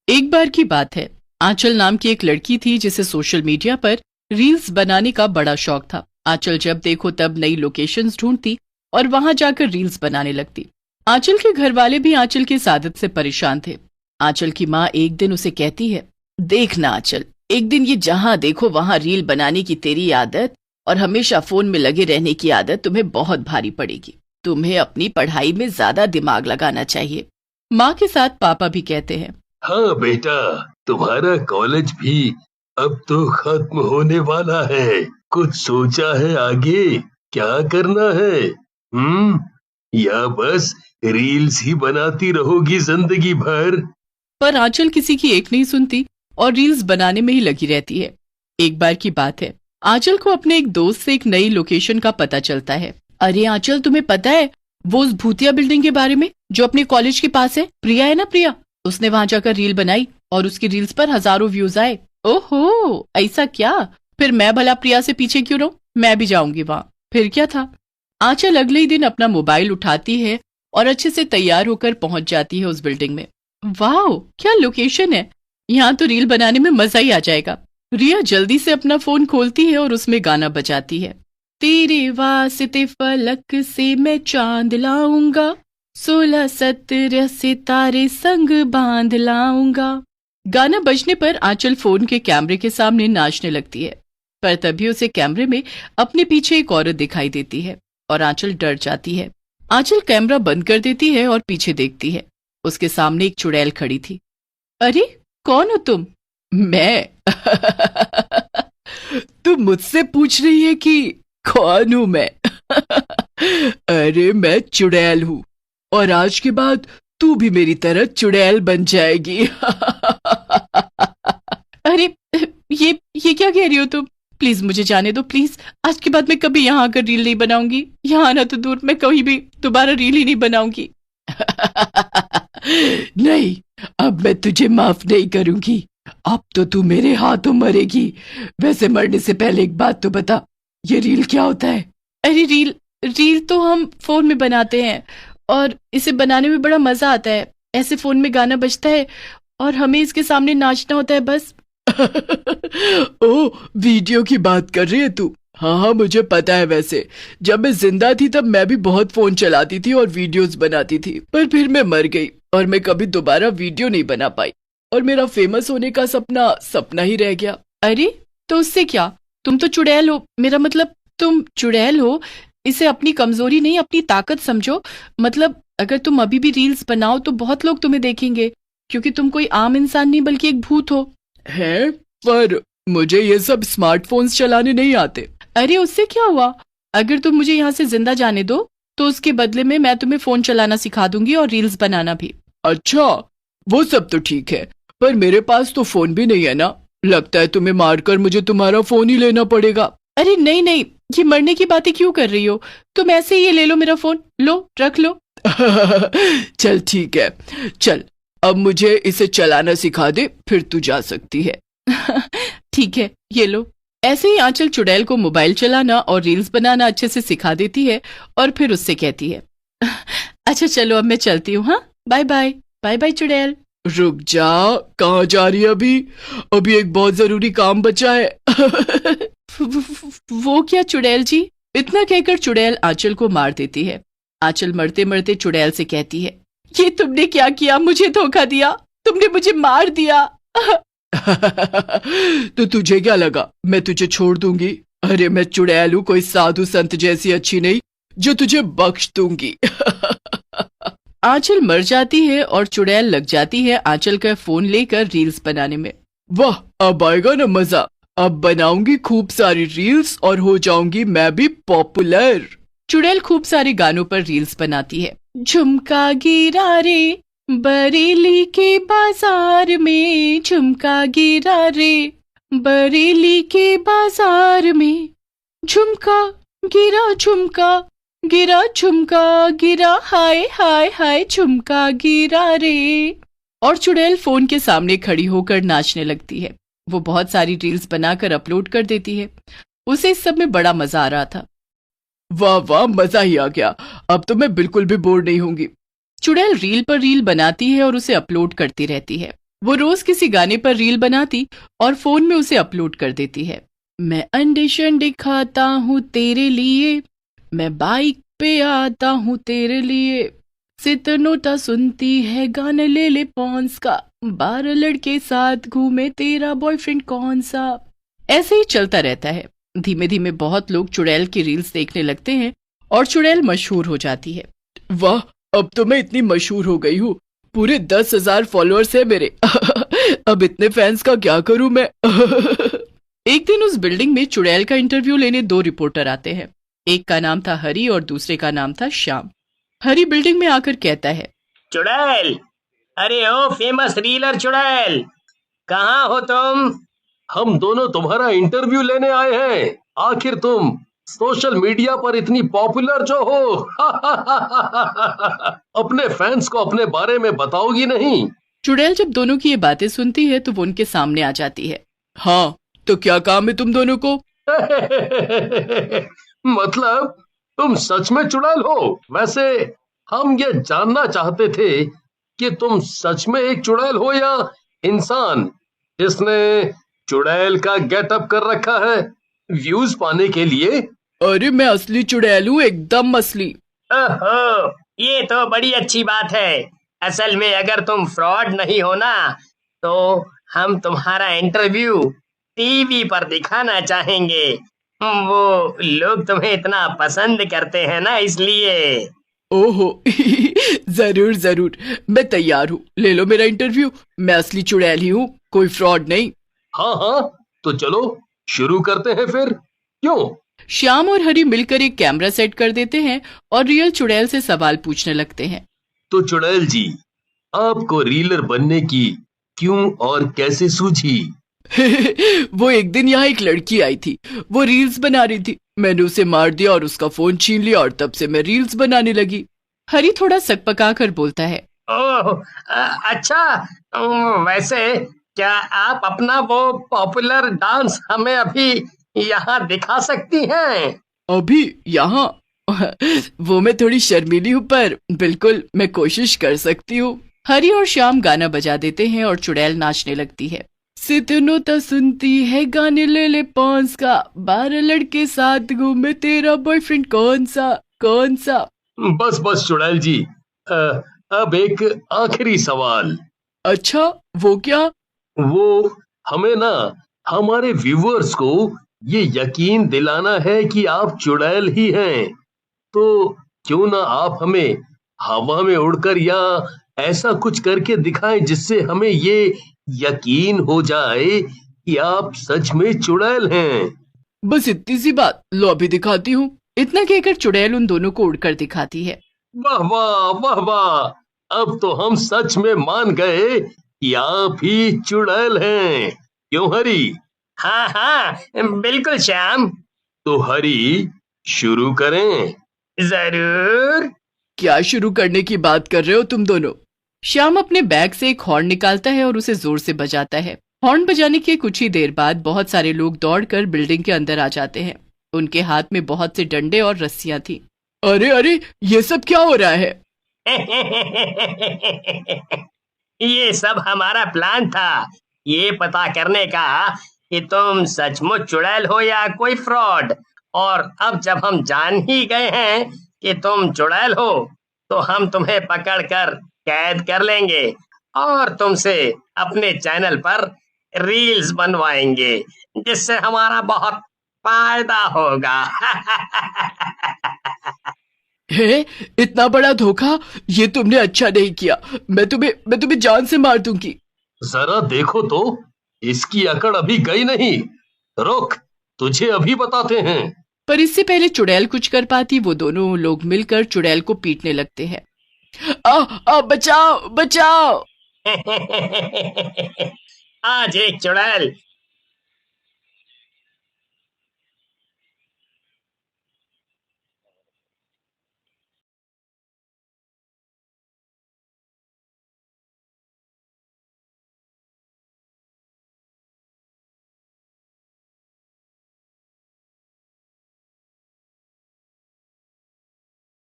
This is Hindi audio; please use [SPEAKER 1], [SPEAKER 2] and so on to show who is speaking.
[SPEAKER 1] एक बार की बात है, आंचल नाम की एक लड़की थी जिसे सोशल मीडिया पर रील्स बनाने का बड़ा शौक था। आंचल जब देखो तब नई लोकेशंस ढूंढती और वहां जाकर रील्स बनाने लगती। आंचल के घर वाले भी आंचल की इस आदत से परेशान थे। आंचल की माँ एक दिन उसे कहती है, देखना आंचल, एक दिन ये जहां देखो वहां रील बनाने की तेरी आदत और हमेशा फोन में लगे रहने की आदत तुम्हें बहुत भारी पड़ेगी। तुम्हें अपनी पढ़ाई में ज्यादा दिमाग लगाना चाहिए। माँ के साथ पापा भी कहते हैं,
[SPEAKER 2] हाँ बेटा, तुम्हारा कॉलेज भी अब तो खत्म होने वाला है। कुछ सोचा है आगे क्या करना है? या बस रील्स ही बनाती रहोगी जिंदगी भर?
[SPEAKER 1] पर आंचल किसी की एक नहीं सुनती और रील्स बनाने में ही लगी रहती है। एक बार की बात है, आंचल को अपने एक दोस्त से एक नई लोकेशन का पता चलता है। अरे आंचल, तुम्हें पता है वो उस भूतिया बिल्डिंग के बारे में जो अपने कॉलेज के पास है? प्रिया है ना, प्रिया, उसने वहां जाकर रील बनाई और उसकी रील्स पर हजारों व्यूज आए। ओहो, ऐसा क्या? फिर मैं भला प्रिया से पीछे क्यों रहूं? मैं भी जाऊंगी वहां। फिर क्या था, आंचल अगले ही दिन अपना मोबाइल उठाती है और अच्छे से तैयार होकर पहुंच जाती है उस बिल्डिंग में। वाह, क्या लोकेशन है! यहाँ तो रील बनाने में मजा ही आ जाएगा। रिया जल्दी से अपना फोन खोलती है और उसमें गाना बजाती है। तेरे वास्ते फलक से मैं चांद लाऊंगा, 16-17 सितारे संग बांध लाऊंगा। गाना बजने पर आंचल फोन के कैमरे के सामने नाचने लगती है, पर तभी उसे कैमरे में अपने पीछे एक औरत दिखाई देती है और आंचल डर जाती है। आंचल कैमरा बंद कर देती है और पीछे देखती है। उसके सामने एक चुड़ैल खड़ी थी। अरे, कौन हो तुम? मैं। तुम मुझसे पूछ रही है कि कौन हूं मैं? अरे मैं चुड़ैल हूं और आज के बाद तू भी मेरी तरह चुड़ैल बन जाएगी। अरे ये क्या कह रही हो तुम? प्लीज मुझे जाने दो, प्लीज। आज के बाद मैं कभी यहाँ आकर रील नहीं बनाऊंगी। यहाँ आना तो दूर, मैं कहीं भी दोबारा रील ही नहीं बनाऊंगी। नहीं, अब मैं तुझे माफ नहीं करूंगी। अब तो तू मेरे हाथों मरेगी। वैसे मरने से पहले एक बात तो बता, ये रील क्या होता है? अरे रील तो हम फोन में बनाते हैं और इसे बनाने में बड़ा मजा आता है। ऐसे फोन में गाना बजता है और हमें इसके सामने नाचना होता है, बस। ओ, वीडियो की बात कर रही है तू? हाँ हाँ, मुझे पता है। वैसे जब मैं जिंदा थी तब मैं भी बहुत फोन चलाती थी और वीडियोस बनाती थी, पर फिर मैं मर गई और मैं कभी दोबारा वीडियो नहीं बना पाई और मेरा फेमस होने का सपना ही रह गया। अरे तो उससे क्या, तुम तो चुड़ैल हो। मेरा मतलब तुम चुड़ैल हो, इसे अपनी कमजोरी नहीं अपनी ताकत समझो। मतलब अगर तुम अभी भी रील्स बनाओ तो बहुत लोग तुम्हें देखेंगे, क्योंकि तुम कोई आम इंसान नहीं बल्कि एक भूत हो। है, पर मुझे ये सब स्मार्टफोन्स चलाने नहीं आते। अरे उससे क्या हुआ, अगर तुम मुझे यहाँ से जिंदा जाने दो तो उसके बदले में मैं तुम्हें फोन चलाना सिखा दूंगी और रील्स बनाना भी। अच्छा, वो सब तो ठीक है, पर मेरे पास तो फोन भी नहीं है ना। लगता है तुम्हें मारकर मुझे तुम्हारा फोन ही लेना पड़ेगा। अरे नहीं नहीं, ये मरने की बातें क्यों कर रही हो? तुम ऐसे ही ये ले लो मेरा फोन, लो रख लो। चल ठीक है, चल अब मुझे इसे चलाना सिखा दे, फिर तू जा सकती है। ठीक है, ये लो। ऐसे ही आंचल चुड़ैल को मोबाइल चलाना और रील्स बनाना अच्छे से सिखा देती है और फिर उससे कहती है, अच्छा चलो अब मैं चलती हूँ। हाँ, बाय बाय। बाय बाय चुड़ैल। रुक जा, कहाँ जा रही है अभी? अभी एक बहुत जरूरी काम बचा है। वो क्या चुड़ैल जी? इतना कहकर चुड़ैल आंचल को मार देती है। आंचल मरते मरते चुड़ैल से कहती है, ये तुमने क्या किया? मुझे धोखा दिया, तुमने मुझे मार दिया। तो तुझे क्या लगा मैं तुझे छोड़ दूंगी? अरे मैं चुड़ैल हूं, कोई साधु संत जैसी अच्छी नहीं जो तुझे बख्श दूंगी। आंचल मर जाती है और चुड़ैल लग जाती है आंचल का फोन लेकर रील्स बनाने में। वाह, अब आएगा ना मजा। अब बनाऊंगी खूब सारी रील्स और हो जाऊंगी मैं भी पॉपुलर। चुड़ैल खूब सारे गानों पर रील्स बनाती है। झुमका गिरा रे बरेली के बाजार में, झुमका गिरा रे बरेली के बाजार में, झुमका गिरा झुमका गिरा झुमका गिरा, हाय हाय हाय झुमका गिरा रे। और चुड़ैल फोन के सामने खड़ी होकर नाचने लगती है। वो बहुत सारी रील्स बनाकर अपलोड कर देती है। उसे इस सब में बड़ा मजा आ रहा था। वाह वाह, मजा ही आ गया, अब तो मैं बिल्कुल भी बोर नहीं होंगी। चुड़ैल रील पर रील बनाती है और उसे अपलोड करती रहती है। वो रोज किसी गाने पर रील बनाती और फोन में उसे अपलोड कर देती है। मैं अंडे शंडे खाता हूँ तेरे लिए, मैं बाइक पे आता हूँ तेरे लिए, सित नोटा सुनती है गाने ले ले पॉन्स का, 12 लड़के साथ घूमे तेरा बॉयफ्रेंड कौन सा। ऐसे ही चलता रहता है। धीमे धीमे बहुत लोग चुड़ैल की रील्स देखने लगते हैं और चुड़ैल मशहूर हो जाती है। वाह, अब तो मैं इतनी मशहूर हो गई हूँ, पूरे 10,000 फॉलोअर्स है मेरे। अब इतने फैंस का क्या करूं मैं। एक दिन उस बिल्डिंग में चुड़ैल का इंटरव्यू लेने 2 रिपोर्टर आते हैं। एक का नाम था हरी और दूसरे का नाम था श्याम। हरी बिल्डिंग में आकर कहता है,
[SPEAKER 3] चुड़ैल, अरे ओ फेमस रीलर चुड़ैल, कहाँ हो तुम?
[SPEAKER 2] हम दोनों तुम्हारा इंटरव्यू लेने आए हैं। आखिर तुम सोशल मीडिया पर इतनी पॉपुलर जो हो, अपने फैंस को अपने बारे में बताओगी नहीं?
[SPEAKER 1] चुड़ैल जब दोनों की ये बातें सुनती है तो वो उनके सामने आ जाती है। हाँ, तो क्या काम है तुम दोनों को?
[SPEAKER 2] मतलब तुम सच में चुड़ैल हो? वैसे हम ये जानना चाहते थे कि तुम सच में एक चुड़ैल हो या इंसान जिसने चुड़ैल का गेटअप कर रखा है व्यूज पाने के लिए।
[SPEAKER 1] अरे मैं असली चुड़ैल हूँ, एकदम असली।
[SPEAKER 3] ओहो, ये तो बड़ी अच्छी बात है। असल में अगर तुम फ्रॉड नहीं हो ना, तो हम तुम्हारा इंटरव्यू टीवी पर दिखाना चाहेंगे। वो लोग तुम्हें इतना पसंद करते हैं ना, इसलिए।
[SPEAKER 1] ओहो, जरूर जरूर, मैं तैयार हूँ, ले लो मेरा इंटरव्यू। मैं असली चुड़ैल ही हूँ, कोई फ्रॉड नहीं।
[SPEAKER 2] हाँ हाँ, तो चलो शुरू करते हैं फिर। क्यों?
[SPEAKER 1] श्याम और हरी मिलकर एक कैमरा सेट कर देते हैं और रियल चुड़ैल से सवाल पूछने लगते हैं।
[SPEAKER 2] तो चुड़ैल जी, आपको रीलर बनने की क्यों और कैसे सूझी?
[SPEAKER 1] वो एक दिन यहाँ एक लड़की आई थी, वो रील्स बना रही थी, मैंने उसे मार दिया और उसका फोन छीन लिया और तब से मैं रील्स बनाने लगी। हरी थोड़ा सकपका कर बोलता है।
[SPEAKER 3] ओह, अच्छा, वैसे क्या आप अपना वो पॉपुलर डांस हमें अभी यहाँ दिखा सकती हैं?
[SPEAKER 1] अभी यहाँ? वो मैं थोड़ी शर्मीली हूँ, पर बिल्कुल मैं कोशिश कर सकती हूँ। हरी और श्याम गाना बजा देते हैं और चुड़ैल नाचने लगती है। सितनोता सुनती है गाने ले ले पॉन्स का, 12 लड़के साथ घूमे तेरा बॉयफ्रेंड कौन सा कौन सा।
[SPEAKER 2] बस बस चुड़ैल जी, अब एक आखिरी सवाल।
[SPEAKER 1] अच्छा, वो क्या?
[SPEAKER 2] वो हमें ना हमारे व्यूअर्स को ये यकीन दिलाना है कि आप चुड़ैल ही हैं, तो क्यों ना आप हमें हवा में उड़कर या ऐसा कुछ करके दिखाएं जिससे हमें ये यकीन हो जाए कि आप सच में चुड़ैल हैं।
[SPEAKER 1] बस इतनी सी बात, लो अभी दिखाती हूँ। इतना कहकर चुड़ैल उन दोनों को उड़कर दिखाती है।
[SPEAKER 2] वाह वाह वाह वाह, अब तो हम सच में मान गए कि आप ही चुड़ैल हैं। क्यों हरी?
[SPEAKER 3] हाँ हाँ, बिल्कुल श्याम।
[SPEAKER 2] तो हरी, शुरू करें?
[SPEAKER 3] जरूर।
[SPEAKER 1] क्या शुरू करने की बात कर रहे हो तुम दोनों? श्याम अपने बैग से एक हॉर्न निकालता है और उसे जोर से बजाता है। हॉर्न बजाने के कुछ ही देर बाद बहुत सारे लोग दौड़कर बिल्डिंग के अंदर आ जाते हैं। उनके हाथ में बहुत से डंडे और रस्सियां थी। अरे अरे, ये सब क्या हो रहा है?
[SPEAKER 3] ये सब हमारा प्लान था, ये पता करने का कि तुम सचमुच चुड़ैल हो या कोई फ्रॉड। और अब जब हम जान ही गए हैं कि तुम चुड़ैल हो, तो हम तुम्हें पकड़कर कैद कर लेंगे और तुमसे अपने चैनल पर रील्स बनवाएंगे, जिससे हमारा बहुत फायदा होगा।
[SPEAKER 1] है, इतना बड़ा धोखा? ये तुमने अच्छा नहीं किया। मैं तुम्हें जान से मार दूंगी।
[SPEAKER 2] जरा देखो तो, इसकी अकड़ अभी गई नहीं। रुक, तुझे अभी बताते हैं।
[SPEAKER 1] पर इससे पहले चुड़ैल कुछ कर पाती, वो दोनों लोग मिलकर चुड़ैल को पीटने लगते हैं। बचाओ बचाओ।
[SPEAKER 3] आज एक चुड़ैल